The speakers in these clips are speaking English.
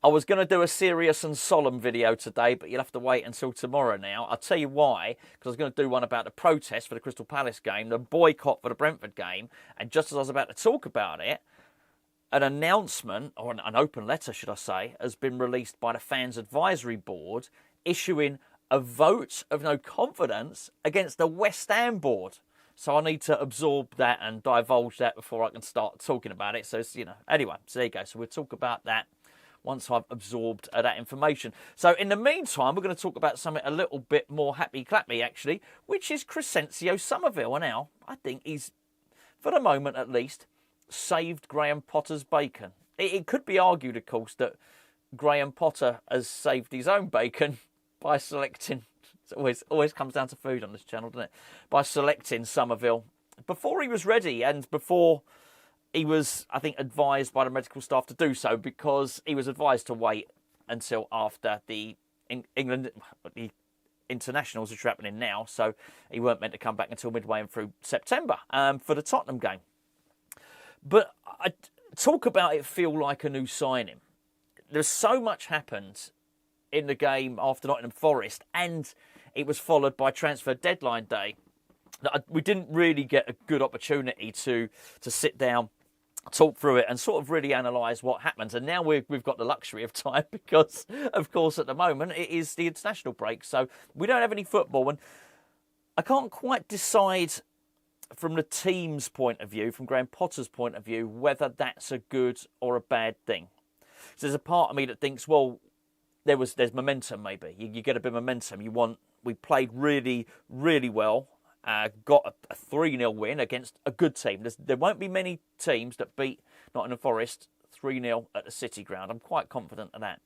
I was going to do a serious and solemn video today, but you'll have to wait until tomorrow now. I'll tell you why, because I was going to do one about the protest for the Crystal Palace game, the boycott for the Brentford game, and just as I was about to talk about it, an announcement, or an open letter, should I say, has been released by the Fans Advisory Board, issuing a vote of no confidence against the West Ham board. So I need to absorb that and divulge that before I can start talking about it. So, anyway, so there you go. So we'll talk about that once I've absorbed that information. So in the meantime, we're going to talk about something a little bit more happy-clappy, actually, which is Crysencio Summerville. And now, I think he's, for the moment at least, saved Graham Potter's bacon. It could be argued, of course, that Graham Potter has saved his own bacon by selecting... It always comes down to food on this channel, doesn't it? By selecting Summerville before he was ready and before he was, I think, advised by the medical staff to do so, because he was advised to wait until after the internationals, which are happening now. So he weren't meant to come back until midway and through September for the Tottenham game. But I talk about it feel like a new signing. There's so much happened in the game after Nottingham Forest, and it was followed by transfer deadline day. We didn't really get a good opportunity to sit down, talk through it, and sort of really analyse what happens. And now we've got the luxury of time because, of course, at the moment it is the international break, so we don't have any football. And I can't quite decide from the team's point of view, from Graham Potter's point of view, whether that's a good or a bad thing. So there's a part of me that thinks, well, there's momentum maybe. You get a bit of momentum. We played really, really well. Got a 3-0 win against a good team. There won't be many teams that beat Nottingham Forest 3-0 at the City Ground. I'm quite confident of that.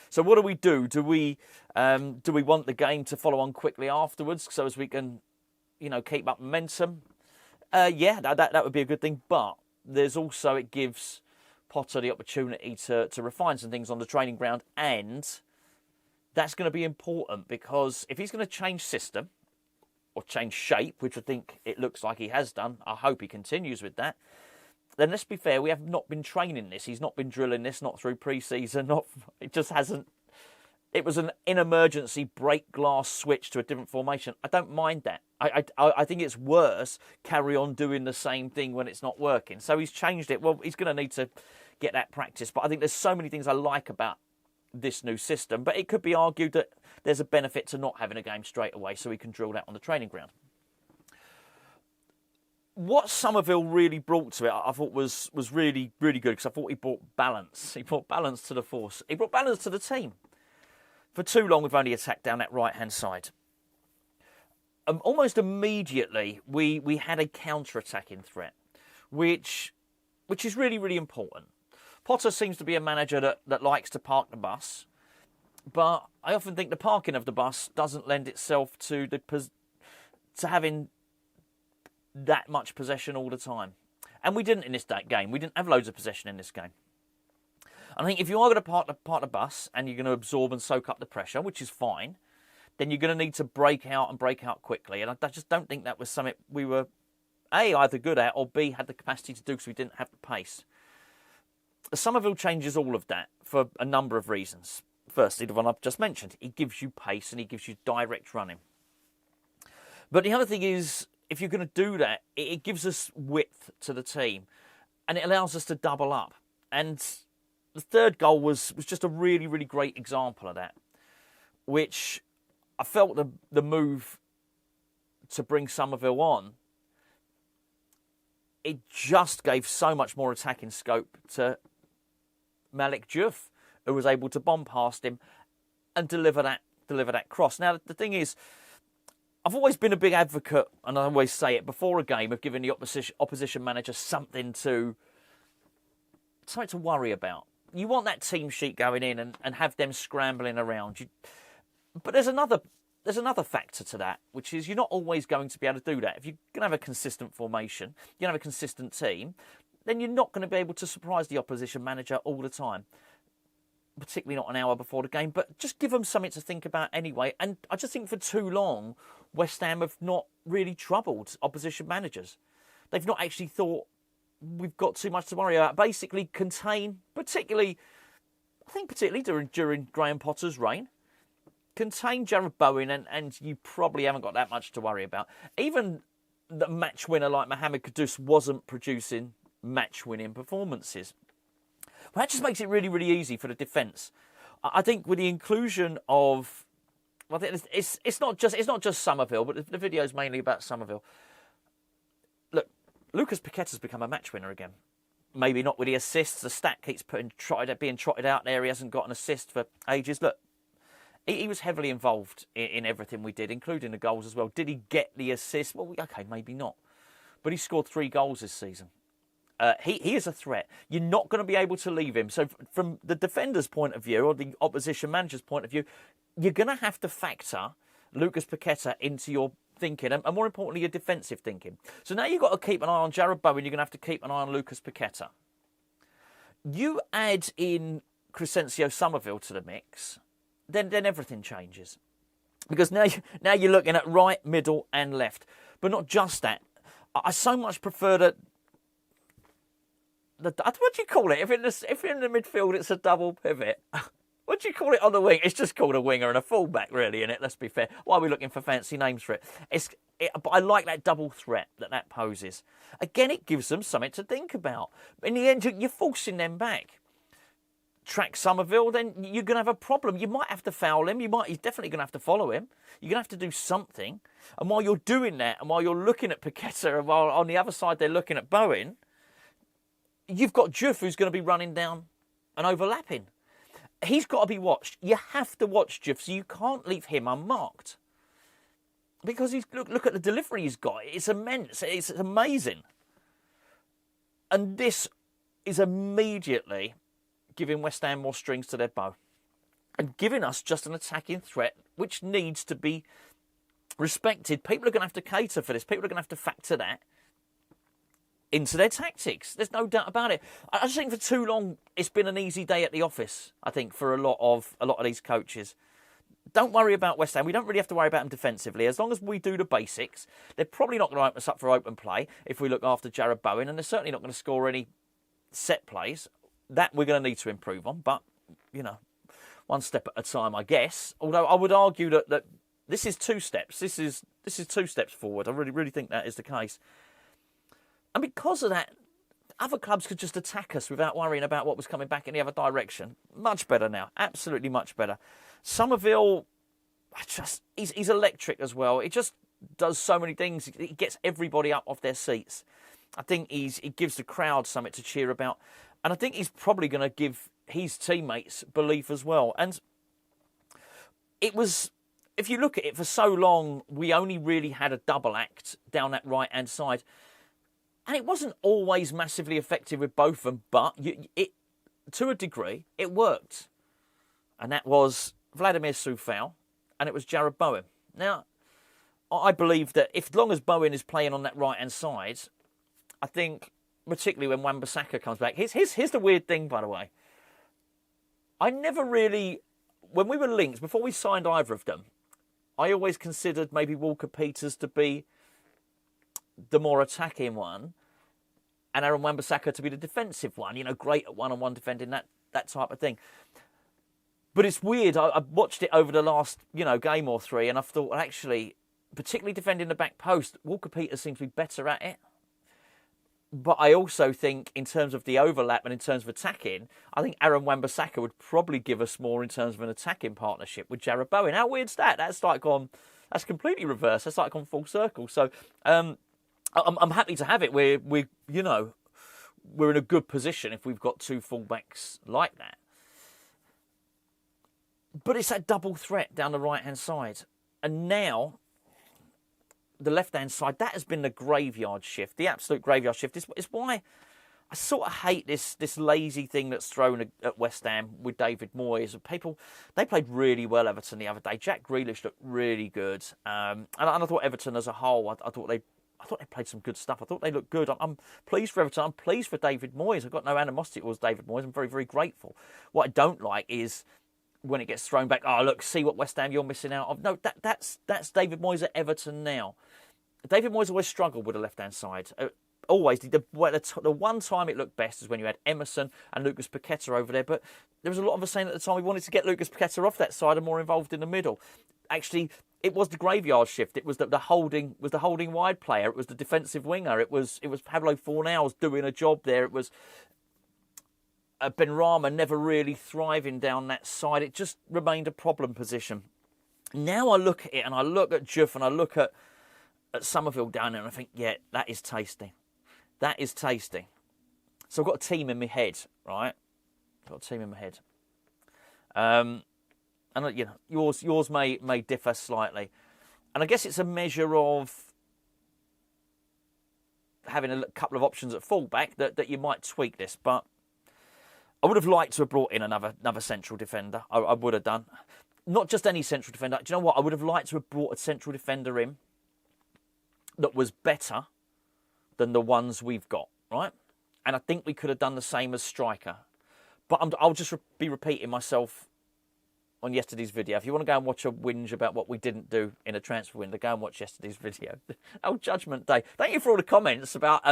So what do we do? Do we want the game to follow on quickly afterwards so as we can, keep up momentum? Yeah, that would be a good thing. But there's also, it gives Potter the opportunity to refine some things on the training ground, and that's going to be important because if he's going to change system or change shape, which I think it looks like he has done, I hope he continues with that, then let's be fair, we have not been training this. He's not been drilling this, not through pre-season, it just hasn't. It was an in-emergency break glass switch to a different formation. I don't mind that. I think it's worse carry on doing the same thing when it's not working. So he's changed it. Well, he's going to need to get that practice. But I think there's so many things I like about this new system. But it could be argued that there's a benefit to not having a game straight away so he can drill that on the training ground. What Summerville really brought to it, I thought was really, really good, because I thought he brought balance. He brought balance to the force. He brought balance to the team. For too long, we've only attacked down that right-hand side. Almost immediately, we had a counter-attacking threat, which is really, really important. Potter seems to be a manager that likes to park the bus, but I often think the parking of the bus doesn't lend itself to having that much possession all the time. And we didn't in this game. We didn't have loads of possession in this game. I think if you are going to park the bus and you're going to absorb and soak up the pressure, which is fine, then you're going to need to break out quickly. And I just don't think that was something we were, A, either good at, or B, had the capacity to do because we didn't have the pace. Summerville changes all of that for a number of reasons. Firstly, the one I've just mentioned. He gives you pace and he gives you direct running. But the other thing is, if you're going to do that, it gives us width to the team. And it allows us to double up. And the third goal was just a really, really great example of that, which I felt the move to bring Summerville on, it just gave so much more attacking scope to Malik Diouf, who was able to bomb past him and deliver that cross. Now, the thing is, I've always been a big advocate, and I always say it before a game, of giving the opposition manager something to worry about. You want that team sheet going in and have them scrambling around. But there's another factor to that, which is you're not always going to be able to do that. If you're going to have a consistent formation, you're going to have a consistent team, then you're not going to be able to surprise the opposition manager all the time, particularly not an hour before the game. But just give them something to think about anyway. And I just think for too long, West Ham have not really troubled opposition managers. They've not actually thought, we've got too much to worry about. Basically contain, particularly I think particularly during Graham Potter's reign, contained Jared Bowen, and you probably haven't got that much to worry about. Even the match winner like Mohamed Kudus wasn't producing match-winning performances. Well, that just makes it really, really easy for the defence. I think with the inclusion of, well, it's not just Summerville, but the video is mainly about Summerville. Look, Lucas Paqueta's become a match winner again. Maybe not with the assists. The stat keeps being trotted out there. He hasn't got an assist for ages. Look, he was heavily involved in everything we did, including the goals as well. Did he get the assist? Well, okay, maybe not. But he scored 3 goals this season. He is a threat. You're not going to be able to leave him. So from the defender's point of view, or the opposition manager's point of view, you're going to have to factor Lucas Paqueta into your thinking, and more importantly, your defensive thinking. So now you've got to keep an eye on Jared Bowen. You're going to have to keep an eye on Lucas Paqueta. You add in Crysencio Summerville to the mix, then everything changes. Because now you're looking at right, middle and left. But not just that. I so much prefer what do you call it? If you're in the midfield, it's a double pivot. What do you call it on the wing? It's just called a winger and a fullback, really, isn't it? Let's be fair. Why are we looking for fancy names for it? But I like that double threat that poses. Again, it gives them something to think about. In the end, you're forcing them back. Track Summerville, then you're going to have a problem. You might have to foul him. He's definitely going to have to follow him. You're going to have to do something. And while you're doing that, and while you're looking at Paqueta, and while on the other side they're looking at Bowen, you've got Juff who's going to be running down and overlapping. He's got to be watched. You have to watch Juff, so you can't leave him unmarked. Because look at the delivery he's got. It's immense. It's amazing. And this is immediately giving West Ham more strings to their bow. And giving us just an attacking threat, which needs to be respected. People are going to have to cater for this. People are going to have to factor that into their tactics. There's no doubt about it. I just think for too long it's been an easy day at the office, I think, for a lot of these coaches. Don't worry about West Ham. We don't really have to worry about them defensively. As long as we do the basics, they're probably not going to open us up for open play if we look after Jared Bowen, and they're certainly not going to score any set plays. That we're going to need to improve on, but, one step at a time, I guess. Although I would argue that this is 2 steps. This is 2 steps forward. I really, really think that is the case. And because of that, other clubs could just attack us without worrying about what was coming back in the other direction. Much better now. Absolutely much better. Summerville, he's electric as well. He just does so many things. He gets everybody up off their seats. I think he gives the crowd something to cheer about. And I think he's probably going to give his teammates belief as well. And it was, if you look at it, for so long, we only really had a double act down that right-hand side. And it wasn't always massively effective with both of them, but to a degree, it worked. And that was Vladimir Soufal, and it was Jared Bowen. Now, I believe that as long as Bowen is playing on that right-hand side, I think, particularly when Wan-Bissaka comes back, here's the weird thing, by the way. I never really, when we were linked, before we signed either of them, I always considered maybe Walker-Peters to be the more attacking one, and Aaron Wan-Bissaka to be the defensive one, great at one-on-one defending, that type of thing. But it's weird, I watched it over the last, game or 3, and I've thought, well, actually, particularly defending the back post, Walker-Peters seems to be better at it. But I also think, in terms of the overlap and in terms of attacking, I think Aaron Wan-Bissaka would probably give us more in terms of an attacking partnership with Jared Bowen. How weird's that? That's completely reversed. That's like gone full circle. So, I'm happy to have it. We're in a good position if we've got 2 fullbacks like that. But it's that double threat down the right-hand side. And now, the left-hand side, that has been the graveyard shift, the absolute graveyard shift. It's why I sort of hate this lazy thing that's thrown at West Ham with David Moyes. They played really well, Everton, the other day. Jack Grealish looked really good. And I thought Everton as a whole, I thought they played some good stuff. I thought they looked good. I'm pleased for Everton. I'm pleased for David Moyes. I've got no animosity towards David Moyes. I'm very, very grateful. What I don't like is when it gets thrown back, look, see what West Ham you're missing out of. No, that's David Moyes at Everton now. David Moyes always struggled with the left-hand side. always, the one time it looked best is when you had Emerson and Lucas Paqueta over there, but there was a lot of us saying at the time we wanted to get Lucas Paqueta off that side and more involved in the middle. Actually, it was the graveyard shift. It was the holding wide player. It was the defensive winger. It was Pablo Fornals doing a job there. It was Benrahma never really thriving down that side. It just remained a problem position. Now I look at it and I look at Juff and I look at Summerville down there and I think, yeah, that is tasty. That is tasty. So I've got a team in my head, right? I've got a team in my head. And you know, yours may differ slightly. And I guess it's a measure of having a couple of options at fullback that you might tweak this. But I would have liked to have brought in another central defender. I would have done. Not just any central defender. Do you know what? I would have liked to have brought a central defender in that was better than the ones we've got, right? And I think we could have done the same as striker. But I'll just be repeating myself on yesterday's video. If you want to go and watch a whinge about what we didn't do in a transfer window, go and watch yesterday's video. Oh, Judgment Day. Thank you for all the comments about...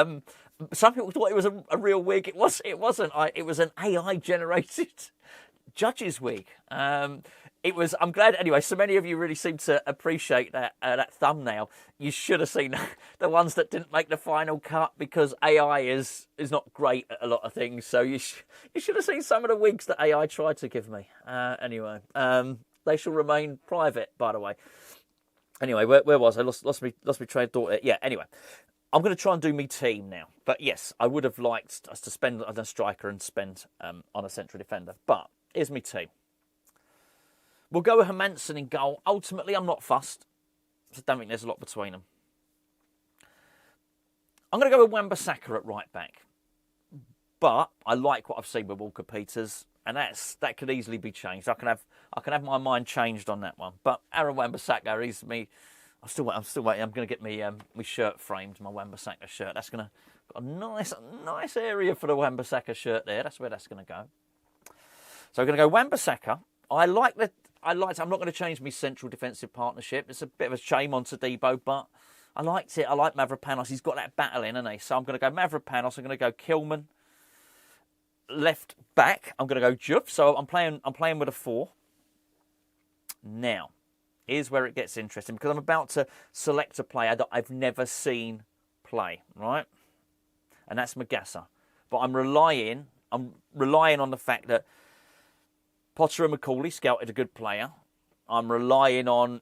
some people thought it was a real wig. It wasn't. It was an AI-generated judges wig. It was. I'm glad. Anyway, so many of you really seem to appreciate that thumbnail. You should have seen the ones that didn't make the final cut because AI is not great at a lot of things. So you should have seen some of the wigs that AI tried to give me. Anyway, they shall remain private, by the way. Anyway, where was I? Lost me train of thought. Yeah. Anyway, I'm going to try and do me team now. But yes, I would have liked us to spend on a striker and spend on a central defender. But here's me team. We'll go with Hermansen in goal. Ultimately, I'm not fussed. I don't think there's a lot between them. I'm going to go with Wan-Bissaka at right back. But I like what I've seen with Walker-Peters, and that could easily be changed. I can have my mind changed on that one. But Aaron Wan-Bissaka is me. I'm still waiting. I'm going to get me shirt framed, my Wan-Bissaka shirt. That's going to got a nice area for the Wan-Bissaka shirt there. That's where that's going to go. So we're going to go Wan-Bissaka. I'm not going to change my central defensive partnership. It's a bit of a shame on Todibo, but I liked it. I like Mavropanos. He's got that battle in, hasn't he? So I'm going to go Mavropanos. I'm going to go Kilman. Left back, I'm going to go Juff. So I'm playing with a 4. Now, here's where it gets interesting because I'm about to select a player that I've never seen play, right? And that's Magassa. But I'm relying on the fact that Potter and McCauley scouted a good player. I'm relying on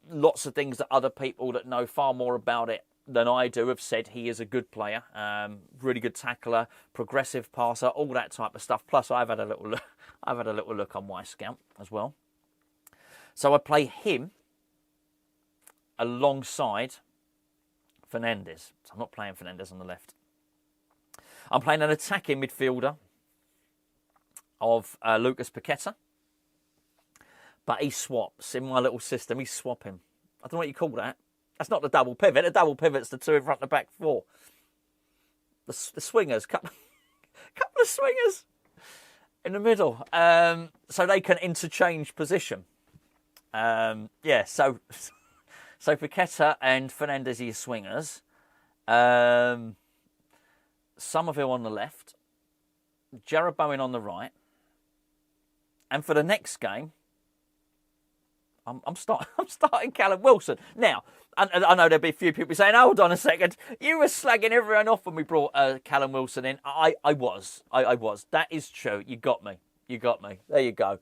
lots of things that other people that know far more about it than I do have said he is a good player. Really good tackler, progressive passer, all that type of stuff. Plus, I've had a little look on Scout as well. So I play him alongside Fernandes. So I'm not playing Fernandes on the left. I'm playing an attacking midfielder of Lucas Paqueta. But he swaps. In my little system, he's swapping. I don't know what you call that. That's not the double pivot. The double pivot's the 2 in front and the back 4. The swingers. Couple of swingers in the middle. So they can interchange position. Yeah, so Paqueta and Fernandes are swingers. Somerville on the left. Jarrod Bowen on the right. And for the next game, I'm starting Callum Wilson. Now, I know there'll be a few people saying, hold on a second, you were slagging everyone off when we brought Callum Wilson in. I was. That is true. You got me. There you go.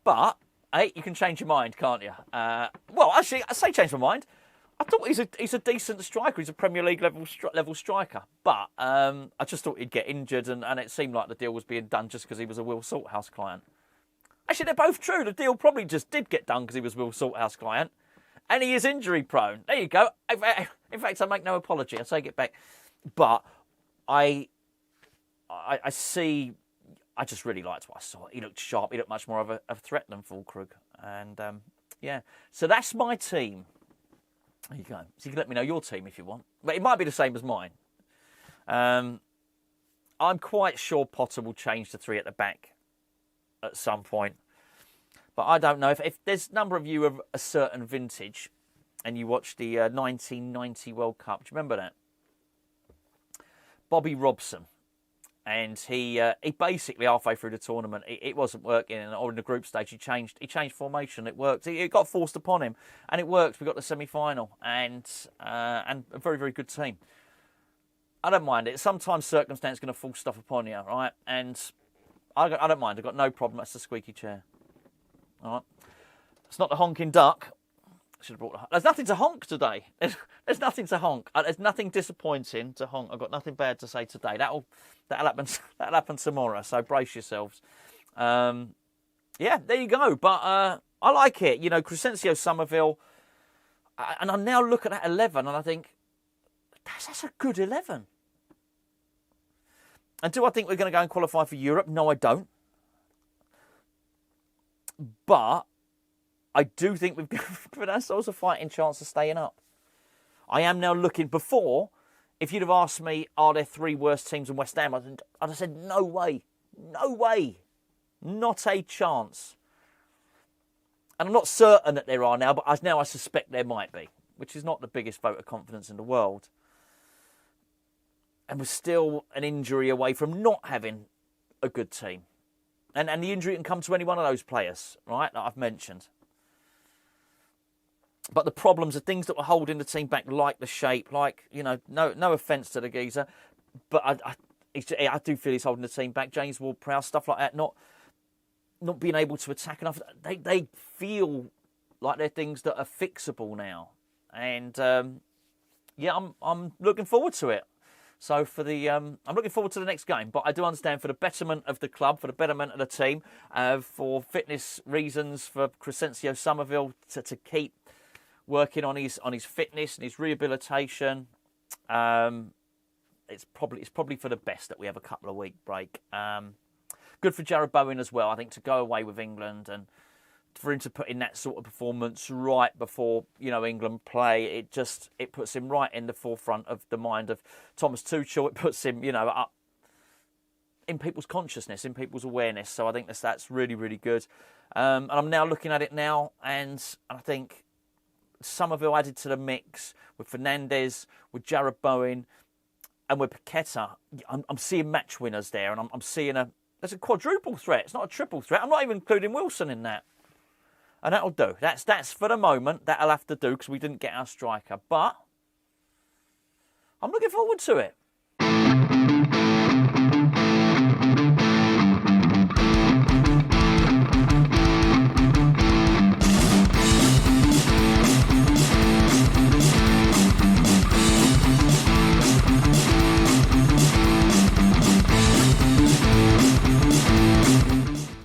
But, hey, you can change your mind, can't you? Well, actually, I say change my mind. I thought he's a decent striker. He's a Premier League level striker. But I just thought he'd get injured, and it seemed like the deal was being done just because he was a Will Salthouse client. Actually, they're both true. The deal probably just did get done because he was Will Salthouse client. And he is injury prone. There you go. In fact, I make no apology. I take it back. But I see... I just really liked what I saw. He looked sharp. He looked much more of a threat than Fulkrug. And, yeah. So that's my team. There you go. So you can let me know your team if you want. But it might be the same as mine. I'm quite sure Potter will change to 3 at the back at some point. But I don't know. If there's a number of you of a certain vintage and you watch the 1990 World Cup. Do you remember that? Bobby Robson. And he basically, halfway through the tournament, it wasn't working. Or in the group stage, he changed formation. It worked. It got forced upon him, and it worked. We got the semi-final, and a very, very good team. I don't mind it. Sometimes circumstance is going to force stuff upon you, right? And I don't mind. I've got no problem. That's the squeaky chair. All right. It's not the honking duck. Should have brought. There's nothing to honk today. There's nothing to honk. There's nothing disappointing to honk. I've got nothing bad to say today. That'll happen. That'll happen tomorrow. So brace yourselves. Yeah, there you go. But I like it. You know, Crysencio Summerville, and I now look at that 11 and I think that's a good 11. And do I think we're going to go and qualify for Europe? No, I don't. But I do think we've given ourselves a fighting chance of staying up. I am now looking. Before, if you'd have asked me, are there 3 worse teams than West Ham, I'd have said, no way. No way. Not a chance. And I'm not certain that there are now, but I suspect there might be, which is not the biggest vote of confidence in the world. And we're still an injury away from not having a good team. And the injury can come to any one of those players, right, that I've mentioned. But the problems are things that were holding the team back, like the shape, like, you know, no offence to the geezer, but I do feel he's holding the team back. James Ward-Prowse, stuff like that, not being able to attack enough. They feel like they're things that are fixable now. And, yeah, I'm looking forward to it. So I'm looking forward to the next game, but I do understand for the betterment of the club, for the betterment of the team, for fitness reasons, for Crysencio Summerville to keep working on his fitness and his rehabilitation. It's probably for the best that we have a couple of week break. Good for Jarrod Bowen as well, I think, to go away with England and for him to put in that sort of performance right before, you know, England play. It puts him right in the forefront of the mind of Thomas Tuchel. It puts him, you know, up in people's consciousness, in people's awareness. So I think that's really, really good. And I'm now looking at it now, and I think Somerville added to the mix with Fernandes, with Jarrod Bowen, and with Paqueta. I'm seeing match winners there, and I'm seeing there's a quadruple threat. It's not a triple threat. I'm not even including Wilson in that. And that'll do. That's for the moment. That'll have to do because we didn't get our striker. But I'm looking forward to it.